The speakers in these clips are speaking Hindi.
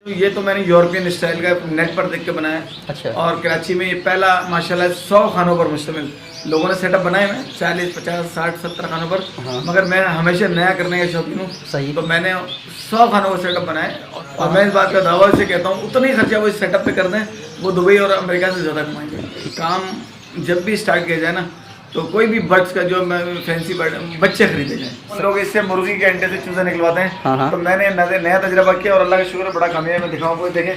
ये तो मैंने यूरोपियन स्टाइल का नेट पर देख के बनाया। अच्छा। और कराची में ये पहला माशाल्लाह 100 खानों पर मुश्तमिल लोगों ने सेटअप बनाए हैं, 40, 50, 60, 70 खानों पर। हाँ। मगर मैं हमेशा नया करने का शौकीन हूँ। सही। तो मैंने 100 खानों का सेटअप बनाए और मैं इस बात का दावा से कहता हूँ उतना ही खर्चा वो इस सेटअप पे कर दें, वो दुबई और अमेरिका से ज़्यादा कमाएंगे। काम जब भी स्टार्ट किया जाए ना, तो कोई भी बर्ड्स का जो फैंसी बर्ड बच्चे खरीदे जाए। लोग इससे मुर्गी के अंडे से चूजे निकलवाते हैं। हाँ। तो मैंने नया तजर्बा किया और अल्लाह का शुक्र है बड़ा कामयाब मैं दिखाऊँ को। देखें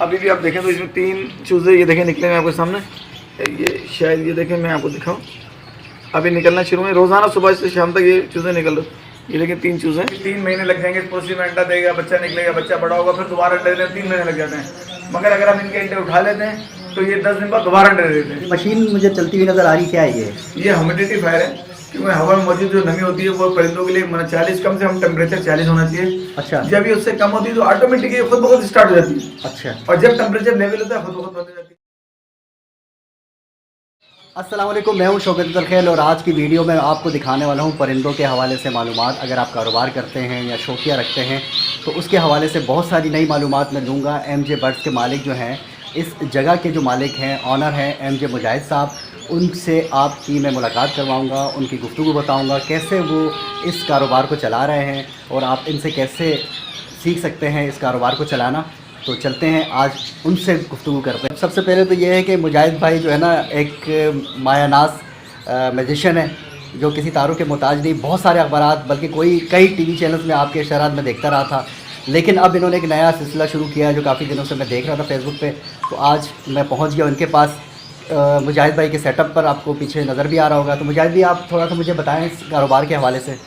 अभी भी आप देखें तो इसमें 3 चूजे ये देखें निकले हैं आपके सामने। ये शायद ये देखें, मैं आपको दिखाऊँ, अभी निकलना शुरू है। रोज़ाना सुबह से शाम तक ये चूजे निकल रहे। ये देखिए 3 चूजे हैं। 3 महीने लग जाएंगे पोसी में अंडा देगा, बच्चा निकलेगा, बच्चा बड़ा होगा, फिर दोबारा अंडे देने 3 महीने लग जाते हैं। मगर अगर हम इनके अंडे उठा लेते हैं तो ये 10 दिन बाद दोबारा अंडे देते हैं। मशीन मुझे चलती हुई नज़र आ रही, क्या है ये ह्यूमिडिफायर है, क्योंकि हवा में मौजूद जो नमी होती है वो परिंदों के लिए 40 कम से कम टेम्परेचर 40 होना चाहिए। अच्छा। जब ये उससे कम होती है तो ऑटोमेटिक ये खुद ब खुद स्टार्ट हो जाती है। अच्छा। और जब टेम्परेचर लेवल होता है खुद ब खुद बंद हो जाती है। अस्सलाम वालेकुम, मैं हूं शौकत तरखेल और आज की वीडियो में आपको दिखाने वाला हूं परिंदों के हवाले से मालूमात। अगर आप कारोबार करते हैं या शौकिया रखते हैं तो उसके हवाले से बहुत सारी नई मालूमात मैं दूंगा। एमजे बर्ड्स के मालिक जो हैं, इस जगह के जो मालिक हैं, ऑनर हैं एमजे मुजाहिद साहब, उनसे आपकी मैं मुलाकात करवाऊँगा, उनकी गुफ्तगू बताऊँगा कैसे वो इस कारोबार को चला रहे हैं और आप इनसे कैसे सीख सकते हैं इस कारोबार को चलाना। तो चलते हैं आज उनसे गुफ्तगू करते हैं। सबसे पहले तो ये है कि मुजाहिद भाई जो है ना, एक मायानाज मैजिशियन है जो किसी तारों के मोहताज नहीं। बहुत सारे अखबारात बल्कि कई टीवी चैनल्स में आपके इशारात में देखता रहा था, लेकिन अब इन्होंने एक नया सिलसिला शुरू किया है जो काफ़ी दिनों से मैं देख रहा था फेसबुक पे। तो आज मैं पहुंच गया उनके पास। मुजाहिद भाई के सेटअप पर आपको पीछे नज़र भी आ रहा होगा। तो मुजाहिद भाई आप थोड़ा सा मुझे बताएं इस कारोबार के हवाले से।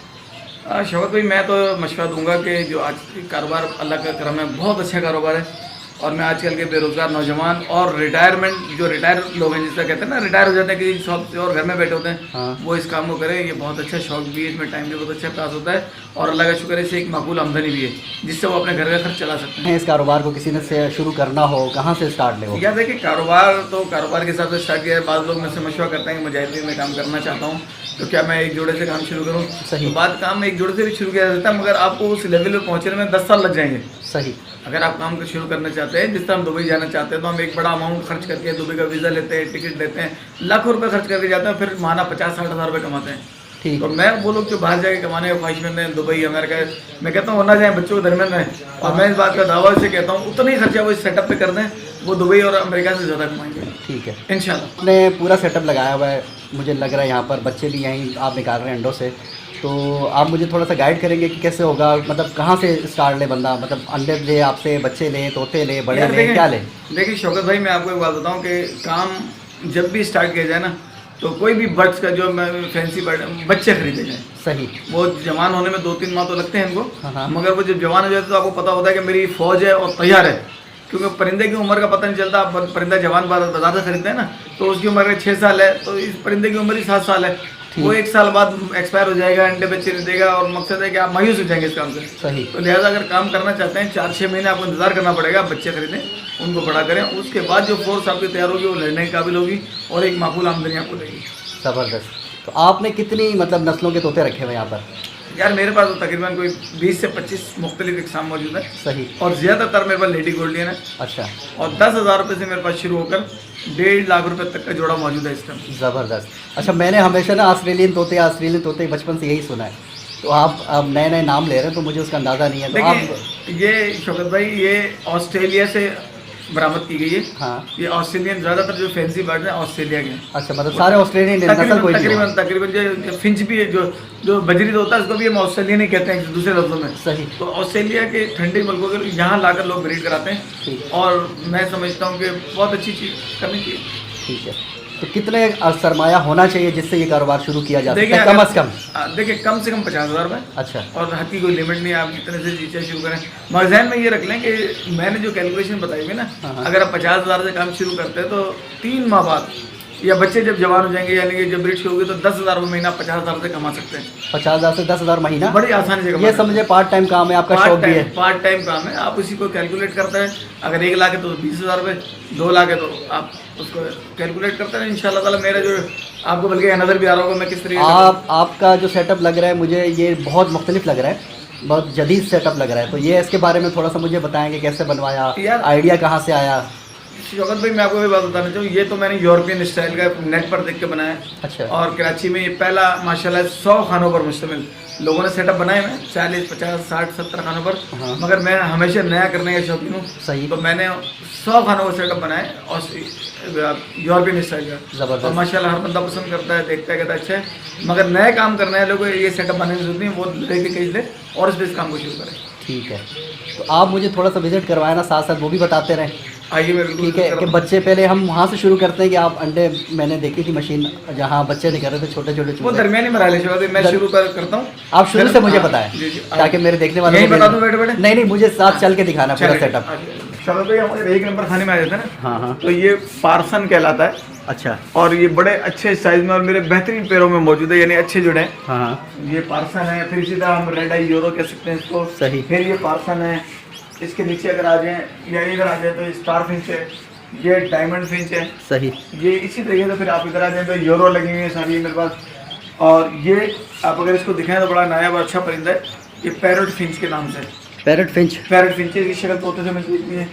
शौकत भाई, मैं तो मशवरा दूंगा कि जो आज कारोबार अल्लाह का करम है, बहुत अच्छा कारोबार है। और मैं आजकल के बेरोज़गार नौजवान और रिटायर लोग हैं, जिसका कहते हैं ना रिटायर हो जाते हैं किसी शॉप से और घर में बैठे होते हैं। हाँ। वो इस काम को करें। ये बहुत अच्छा शौक भी है, इसमें टाइम भी बहुत अच्छा पास होता है और अल्लाह का शुक्र है इससे एक माकूल आमदनी भी है जिससे वो अपने घर का खर्च चला सकते हैं। इस कारोबार को किसी ने से शुरू करना हो, कहाँ से स्टार्ट ले? या देखिए, कारोबार तो कारोबार के हिसाब से स्टार्ट किया है। बाद लोग मुझसे मशवरा करते हैं कि मुजाहिद में काम करना चाहता हूँ, तो क्या मैं एक जोड़े से काम शुरू करूँ? सही। तो बात काम एक जोड़े से भी शुरू किया जा सकता है, मगर आपको उस लेवल पर पहुँचने में 10 साल लग जाएंगे। सही। अगर आप काम को शुरू करना चाहते हैं, जिस तरह हम दुबई जाना चाहते हैं, तो हम एक बड़ा अमाउंट खर्च करके दुबई का वीज़ा लेते हैं, टिकट लेते हैं, लाखों रुपए खर्च करके जाते हैं, फिर माना 50-60 हज़ार रुपये कमाते हैं। ठीक। तो मैं वो लोग जो बाहर जाके कमाने का ख्वाहिशमंद हैं, दुबई अमेरिका, मैं कहता हूँ ना जाए, बच्चों के दरमियान रहें। और मैं इस बात का दावा से कहता हूँ उतना ही खर्चा वो इस सेटअप पे कर दें, वो दुबई और अमेरिका से ज़्यादा कमाएंगे। ठीक है, इंशाल्लाह। आपने पूरा सेटअप लगाया हुआ है, मुझे लग रहा है यहाँ पर बच्चे भी यहीं आप निकाल रहे हैं अंडों से। तो आप मुझे थोड़ा सा गाइड करेंगे कि कैसे होगा, मतलब कहाँ से स्टार्ट ले बंदा, मतलब अंडे ले आपसे, बच्चे ले, तोते ले, बड़े ले, क्या ले? देखिए शौकत भाई, मैं आपको एक बात बताऊँ कि काम जब भी स्टार्ट किया जाए ना, तो कोई भी बर्ड्स का जो फैंसी बर्ड बच्चे खरीदे जाए। सही। वो जवान होने में 2-3 माह तो लगते हैं इनको। हाँ। मगर वो जब जवान हो जाते तो आपको पता होता है कि मेरी फौज है और तैयार है, क्योंकि परिंदे की उम्र का पता नहीं चलता। परिंदा जवान बाजार से खरीदते हैं ना, तो उसकी उम्र 6 साल है, तो इस परिंदे की उम्र ही 7 साल है। वो 1 साल बाद एक्सपायर हो जाएगा, अंडे बच्चे नहीं देगा और मकसद है कि आप मायूस हो जाएंगे इस काम से। सही। तो लिहाजा अगर काम करना चाहते हैं 4-6 महीने आपको इंतजार करना पड़ेगा। बच्चे खरीदें, उनको बड़ा करें, उसके बाद जो फोर्स आपकी तैयार होगी वो लड़ने के काबिल होगी और एक माकूल आमदनी आपको देगी। ज़बरदस्त। तो आपने कितनी मतलब नस्लों के तोते रखे हुए यहाँ पर? यार मेरे पास तो तकरीबन कोई 20 से 25 मुख्तलिफ इकसाम मौजूद है। सही। और ज़्यादातर मेरे पास लेडी गोल्डियन है। अच्छा। और 10,000 रुपये से मेरे पास शुरू होकर 1.5 लाख रुपए तक का जोड़ा मौजूद है इस टाइम। ज़बरदस्त। अच्छा, मैंने हमेशा ना ऑस्ट्रेलियन तोते बचपन से यही सुना है, तो आप अब नए नए नाम ले रहे हैं तो मुझे उसका अंदाज़ा नहीं है। तो आप ये शौकत भाई, ये ऑस्ट्रेलिया से बरामद की गई है। हाँ। ये ऑस्ट्रेलियन, ज़्यादातर जो फैंसी बर्ड हैं ऑस्ट्रेलिया के। अच्छा, मतलब सारे ऑस्ट्रेलियन नस्ल कोई नहीं है। तकरीबन जो फिंच भी है, जो बजरी होता है, उसको भी हम ऑस्ट्रेलियन ही कहते हैं दूसरे लफ्ज़ों में। सही। तो ऑस्ट्रेलिया के ठंडे मुल्कों के यहाँ लाकर लोग ब्रीड कराते हैं। ठीक। और मैं समझता हूँ कि बहुत अच्छी चीज़ करनी चाहिए। ठीक है। तो कितने सरमाया होना चाहिए जिससे ये कारोबार शुरू किया जा सकता है? कम से कम देखिए, कम से कम 50,000 रुपये। अच्छा। और हद की कोई लिमिट नहीं है, आप जितने से चीज़ें शुरू करें। मगर ज़हन में ये रख लें कि मैंने जो कैलकुलेशन बताई हुई ना, अगर आप 50,000 से काम शुरू करते हैं तो 3 माह बाद या बच्चे जब जवान हो जाएंगे, यानी कि जब ब्रीड शुरू होगी, तो 10,000 रुपये महीना 50,000 से कमा सकते हैं। 50,000 से 10,000 महीना बड़ी आसानी से कमा। ये समझे पार्ट टाइम काम है, आपका शौक भी है। पार्ट टाइम काम है, आप उसी को कैलकुलेट करते हैं। अगर 1 लाख है तो 20,000 रुपये, 2 लाख है तो आप उसको कैलकुलेट करते हैं। इंशाल्लाह ताला मेरा जो आपको बल्कि नज़र भी आ रहा होगा मैं किस तरीके आपका जो सेटअप लग रहा है मुझे ये बहुत मुख्तलिफ लग रहा है। बहुत जदीद सेटअप लग रहा है। तो ये इसके बारे में थोड़ा सा मुझे बताएंगे, कैसे बनवाया, यार आइडिया कहाँ से आया? शौकत भाई मैं आपको ये बात बताना चाहूँ, ये तो मैंने यूरोपियन स्टाइल का नेट पर देख के बनाया। अच्छा। और कराची में ये पहला माशाल्लाह 100 खानों पर मुश्तमिल लोगों ने सेटअप बनाए हैं, 40, 50, 60, 70 खानों पर। हाँ। मगर मैं हमेशा नया करने का शौकीन हूँ। सही। तो मैंने 100 खानों का सेटअप बनाए और यूरोपियन स्टाइल का। ज़बरदस्त। और माशाल्लाह हर बंदा पसंद करता है, देखता है, कहता है अच्छा है। मगर नए काम करने वाले लोगों को ये सेटअप बनाने की जरूरत नहीं, वो लेके कहीं ले और इस काम को शुरू करें। ठीक है, तो आप मुझे थोड़ा सा विजिट करवाए ना, साथ साथ वो भी बताते रहें। आइए मैं बिल्कुल ठीक है कि बच्चे पहले हम वहाँ से शुरू करते हैं कि आप अंडे, मैंने देखी थी मशीन जहाँ बच्चे निकल रहे थे छोटे छोटे वो चूजे। दरमियानी मरहले से मैं शुरू करता हूँ। आप शुरू से मुझे हाँ, बताएं जी, जी, ताकि मेरे देखने वाले यही बता दूं बैठे बैठे? नहीं नहीं, मुझे साथ चल के दिखाना पूरा सेटअप। चलो भाई हमारे 1 नंबर खाने में आ जाता है ना। हाँ हाँ। तो ये पार्सन कहलाता है। अच्छा। और ये बड़े अच्छे साइज में और मेरे बेहतरीन पैरों में मौजूद है, यानी अच्छे जुड़े हैं। हाँ हाँ। ये पार्सन है, फिर इसी तरह हम रेड आई यूरो कह सकते हैं इसको। सही। फिर ये पार्सन है, इसके नीचे अगर आ जाए या इधर आ जाए तो स्टार फिंच है, ये डायमंड फिंच है। सही। ये इसी तरीके से फिर आप इधर आ जाए तो यूरो लगी हुई है सारी मेरे पास। और ये आप अगर इसको दिखाएं तो बड़ा नायाब और अच्छा परिंदा है, ये पैरट फिंच के नाम से। Parrot Finch. पैरट फिंच की शक्ल तोते से मिलती है।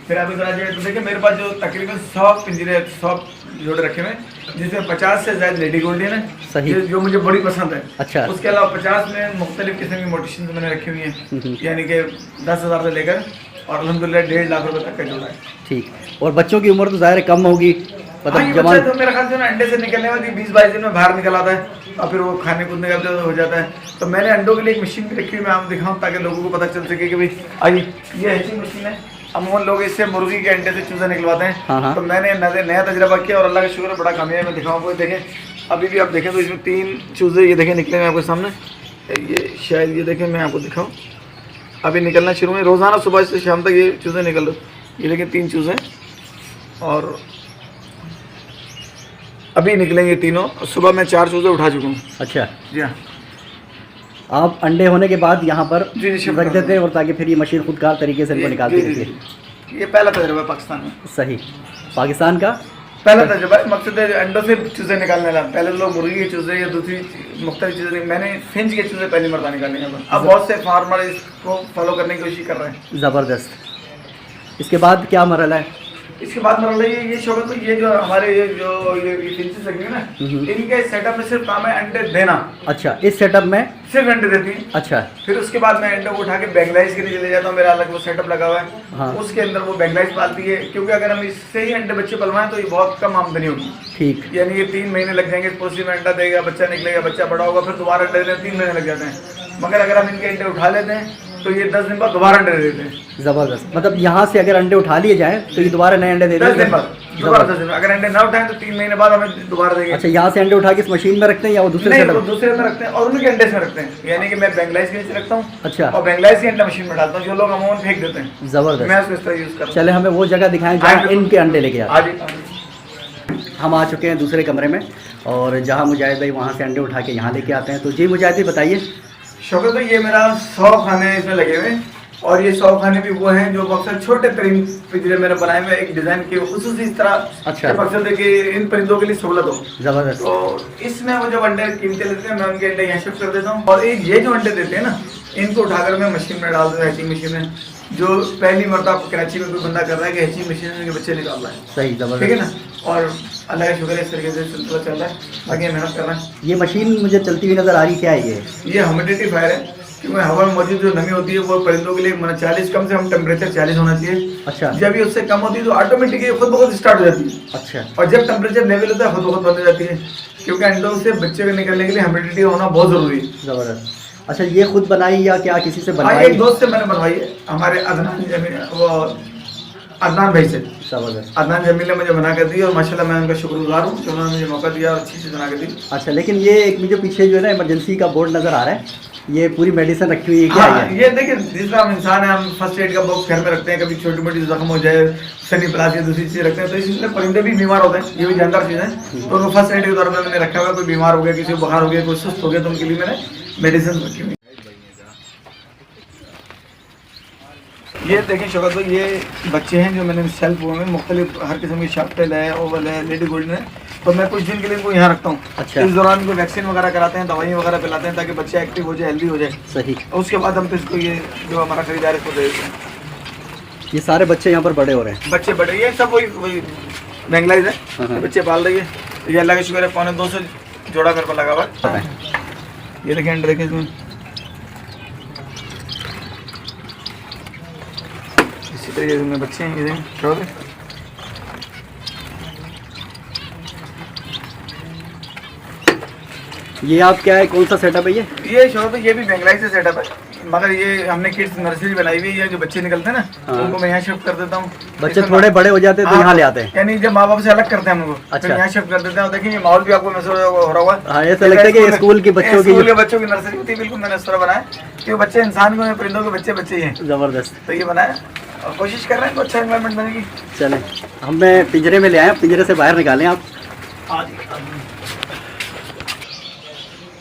फिर आप इधर आ जाए तो देखिए मेरे पास जो तकरीबन 100 पिंजरे 100 जोड़े रखे हुए हैं, जिसमें 50 से ज़्यादा लेडी गोल्डियन है। सही। जो मुझे बड़ी पसंद है। अच्छा। उसके अलावा 50 में मुख्तलिफ किस्म की मोटिशन मैंने रखी हुई हैं, यानी कि 10,000 से लेकर और अल्हम्दुलिल्लाह 1.5 लाख रुपए तक का जोड़ा है। ठीक। और बच्चों की उम्र तो ज़ाहिर कम होगी, हाँ, मतलब ये जवान। बच्चा तो मेरा ख्याल से ना अंडे से निकलने वाली 20-22 दिन में बाहर निकल आता है और फिर वो खाने कूदने का हो जाता है। तो मैंने अंडों के लिए एक मशीन भी रखी हुई, मैं आपको दिखाऊं ताकि लोगों को पता चल सके कि भाई आइए ये ऐसी मशीन है। अमूमन लोग इससे मुर्गी के अंडे से चूजे निकलवाते हैं। हाँ। तो मैंने नया तजर्बा किया और अल्लाह का शुक्र है बड़ा कामयाब है। दिखाऊँ कोई देखें, अभी भी आप देखें तो इसमें 3 चूजे ये देखें निकले हुए आपके सामने। ये शायद ये देखें, मैं आपको दिखाऊँ, अभी निकलना शुरू में। रोज़ाना सुबह से शाम तक ये चूजे निकल रहे। ये देखें 3 चूजे और अभी निकलेंगे तीनों। सुबह मैं 4 चूजे उठा चुका हूँ। अच्छा। जी हाँ। आप अंडे होने के बाद यहाँ पर जी, जी, रख देते हैं और ताकि फिर ये मशीन खुदकार तरीके से इनको निकालती जी, रहती जी, है। जी। ये पहला तजर्बा है पाकिस्तान में। सही। पाकिस्तान का पहला तजर्बा है। मकसद है अंडों से चूजे निकालने लगा। पहले लोग मुर्गी के चूजे या दूसरी मुख्तलिफ चीज़ें, मैंने फिंच के चूजे पहली मरतबा निकाले हैं। अब बहुत से फार्मर इसको फॉलो करने की कोशिश कर रहे हैं। ज़बरदस्त। इसके बाद क्या मरहला है? इसके बाद मतलब ये शौकत तो ये जो हमारे ये फिंचेस लगी है ना, इनके सेटअप में सिर्फ काम है अंडे देना। अच्छा, इस सेटअप में सिर्फ अंडे देती हैं। अच्छा। फिर उसके बाद मैं अंडों को उठा के बैंगलाइज के लिए ले जाता हूँ। मेरा अलग वो सेटअप लगा हुआ है। हाँ। उसके अंदर वो बैंगलाइज पालती है, क्योंकि अगर हम इससे ही अंडे बच्चे पलवाएं तो ये बहुत कम आमदनी होगी। ठीक। यानी ये 3 महीने लग जाएंगे, पोस्टी में अंडा देगा, बच्चा निकलेगा, बच्चा बड़ा होगा, फिर दोबारा अंडे देने 3 महीने लग जाते हैं। मगर अगर हम इनके अंडे उठा लेते हैं तो ये 10 दिन बाद दोबारा अंडे दे देते हैं। ज़बरदस्त। मतलब यहाँ से अगर अंडे उठा लिए जाएँ तो ये दोबारा नए अंडे दे 10 दिन देते बाद दोबारा 10 दिन। अगर अंडे ना उठाएं तो 3 महीने बाद हमें दोबारा देंगे। अच्छा, यहाँ से अंडे उठा के इस मशीन में रखते हैं या वो दूसरे नहीं, वो सेटअप? दूसरे में रखते हैं और उनके अंडे से रखते हैं। यानी कि मैं बैंगलाइज के नीचे रखता हूँ। अच्छा। और बैंगलाइज के अंडा मशीन में डालता हूँ, जो लोग अमूमन फेंक देते हैं। ज़बरदस्त। मैं उसको इस तरह यूज़ करता हूँ। चले हमें वो जगह दिखाएं जहाँ इनके अंडे लेके आते आज हैं। हम आ चुके हैं दूसरे कमरे में और जहाँ मुजाहिद भाई वहाँ से अंडे उठा के यहाँ लेके आते हैं। तो जी मुजाहिद भाई बताइए। शौकत भाई ये मेरा 100 खाने इसमें लगे हुए हैं और ये 100 खाने भी वो हैं जो मकसद छोटे तरीन पिंजरे मैंने बनाए हुए एक डिज़ाइन के खुसूसी इस तरह। अच्छा। मकसद है कि इन परिंदों के लिए सहूलत हो। ज़बरदस्त। तो इसमें वो जब अंडे कीमतें लेते हैं मैं उनके अंडे यहाँ शिफ्ट कर देता हूँ। और ये जो अंडे देते हैं ना, इनको उठाकर मैं मशीन में डाल दूँ, हैचिंग मशीन में, जो पहली मरतबा कराची में कोई बंदा कर रहा है कि हैचिंग मशीन में उनके बच्चे निकाल रहा है। सही। ज़बरदस्त। ठीक है ना। और अल्लाह का शुक्र है इस तरीके से सिलसिला चल रहा है, बाकी मेहनत कर रहे हैं। ये मशीन मुझे चलती हुई नज़र आ रही, क्या है ये? ये ह्यूमिडिफायर है, क्योंकि हवा में मौजूद जो नमी होती है वो परिंदों के लिए 40 कम से कम टेम्परेचर 40 होना चाहिए। अच्छा। जब ये उससे कम होती है तो ऑटोमेटिकली खुद ब खुद स्टार्ट हो जाती है। अच्छा। और जब टेम्परेचर लेवल होता है खुद ब खुद बंद हो जाती है, क्योंकि अंडों से बच्चे को निकलने के लिए ह्यूमिडिटी होना बहुत जरूरी है। ज़बरदस्त। अच्छा, ये खुद बनाई या क्या किसी से हाँ, बनवाई? एक दोस्त से मैंने बनवाई है, हमारे अदनान भाई से। ज़बरदस्त। अदनान जमील ने मुझे बना कर दी और माशाल्लाह मैं उनका शुक्रगुजार हूँ कि उन्होंने मुझे मौका दिया और अच्छी चीज़ बना कर दी। अच्छा, लेकिन ये एक मुझे पीछे जो है ना इमरजेंसी का बोर्ड नज़र आ रहा है, ये पूरी मेडिसिन रखी हुई है, क्या हाँ, है? ये देखिए जिस तरह हम इंसान है, हम फर्स्ट एड का बॉक्स घर में रखते हैं, कभी छोटी मोटी जख्म हो जाए, सनी प्लास या दूसरी चीज़ रखते हैं, तो इसलिए परिंदे भी बीमार होते हैं, ये भी जानदार चीज़ है। तो उनको फर्स्ट एड के तौर पर मैंने रखा हुआ है। कोई बीमार हो गया, किसी को बुखार हो गया, कोई सुस्त हो गया, तो उनके लिए मैंने मेडिसिन रखी हुई। ये देखें शौकत भाई, ये बच्चे हैं जो मैंने सेल्फ में मुख्तलिफ हर किस्म की शार्टेल है, ओवल है, लेडी गोल्डन है, तो मैं कुछ दिन के लिए इनको यहाँ रखता हूँ। अच्छा। इस दौरान इनको वैक्सीन वगैरह कराते हैं, दवाई वगैरह पिलाते हैं ताकि बच्चा एक्टिव हो जाए, हेल्दी हो जाए। सही। उसके बाद हम तो इसको ये जो हमारा खरीदार है इसको दे देते हैं। ये सारे बच्चे यहाँ पर बड़े हो रहे हैं। बच्चे बड़े, ये सब वही बेंगलाइज है, हाँ। बच्चे पाल रही है। ये अल्लाह का शुक्र है, 250 जोड़ा घर पर लगा हुआ है। ये देखें अंडे देखें इसमें, इसी तरीके से बच्चे हैं। ये देखें शौकत, ये आप क्या है, कौन सा सेटअप है ये शौकत, ये भी बेंगलाई से सेटअप है, मगर ये हमने किड्स नर्सरी बनाई हुई है। जो बच्चे निकलते हैं ना, हाँ। उनको मैं यहाँ शिफ्ट कर देता हूँ। बच्चे थोड़े बड़े हो जाते हैं तो हाँ, यहाँ ले आते हैं। यानी जब माँ बाप से अलग करते हैं हम लोग, अच्छा। फिर यहाँ शिफ्ट कर देते हैं। देखिए ये माहौल भी आपको महसूस हो रहा होगा। हाँ, ऐसा लगता है कि स्कूल के बच्चों की नर्सरी होती है, बिल्कुल मैंने इस तरह बनाया कि वो बच्चे इंसान को, परिंदों के बच्चे बच्चे ही हैं। जबरदस्त। तो ये बनाया और कोशिश कर रहे हैं अच्छा एनवायरनमेंट बनेगी। चलें, हमें पिंजरे में ले आए, पिंजरे से बाहर निकालें आप।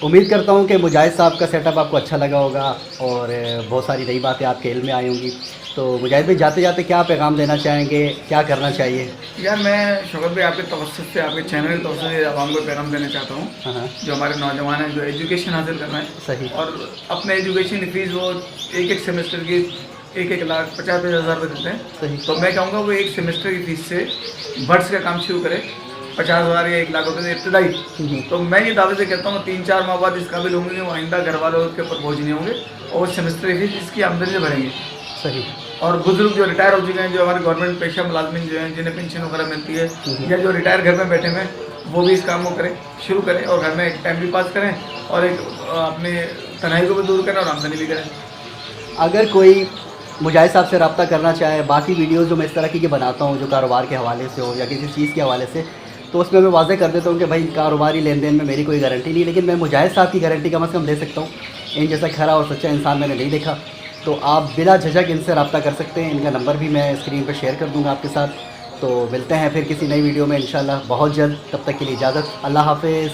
उम्मीद करता हूँ कि मुजाहिद साहब का सेटअप आपको अच्छा लगा होगा और बहुत सारी नई बातें आपके इल्म में आई होंगी। तो मुजाहिद भाई, जाते जाते क्या पैगाम देना चाहेंगे, क्या करना चाहिए? यार मैं शौकत भाई आपके तवज्जुह से, आपके चैनल की तवज्जुह से आवाम को पैगाम देना चाहता हूँ। हाँ। जो हमारे नौजवान हैं, जो एजुकेशन हासिल करना है, सही। और अपने एजुकेशन की फीस वो एक सेमेस्टर की 1,50,000 रुपये देते हैं। सही। तो मैं कहूँगा वो एक सेमेस्टर की फीस से बर्ड्स का काम शुरू करें, 50,000 या 1,00,000 रुपये से इब्तदाई। तो मैं ये दावे से कहता हूँ 3-4 माह बाद इस काबिल होंगे कि वो आइंदा घर वालों के ऊपर बोझ नहीं होंगे और सेमेस्टर की फीस इसकी आमदनी से भरेंगे। सही। और बुजुर्ग जो रिटायर हो चुके हैं, जो हमारे गवर्नमेंट पेशा मुलाजमिन जो हैं, जिन्हें पेंशन वगैरह मिलती है, या जो रिटायर घर में बैठे हुए हैं, वो भी इस काम को करें, शुरू करें और घर में एक टाइम भी पास करें और एक अपने तन्हाई को भी दूर करें और आमदनी भी करें। अगर कोई मुजाहिद साहब से रब्ता करना चाहे, बाकी वीडियोज़ जो मैं इस तरह की बनाता हूँ जो कारोबार के हवाले से हो या किसी चीज़ के हवाले से, तो उसमें मैं वाज़ेह कर देता हूँ कि भाई कारोबारी लेन देन में मेरी कोई गारंटी नहीं, लेकिन मैं मुजाहिद साहब की गारंटी कम से कम दे सकता हूँ। इन जैसा खरा और सच्चा इंसान मैंने नहीं देखा। तो आप बिला झिझक इनसे रब्ता कर सकते हैं। इनका नंबर भी मैं स्क्रीन पर शेयर कर दूँगा आपके साथ। तो मिलते हैं फिर किसी नई वीडियो में इंशाल्लाह बहुत जल्द। तब तक के लिए इजाज़त। अल्लाह हाफ़िज़।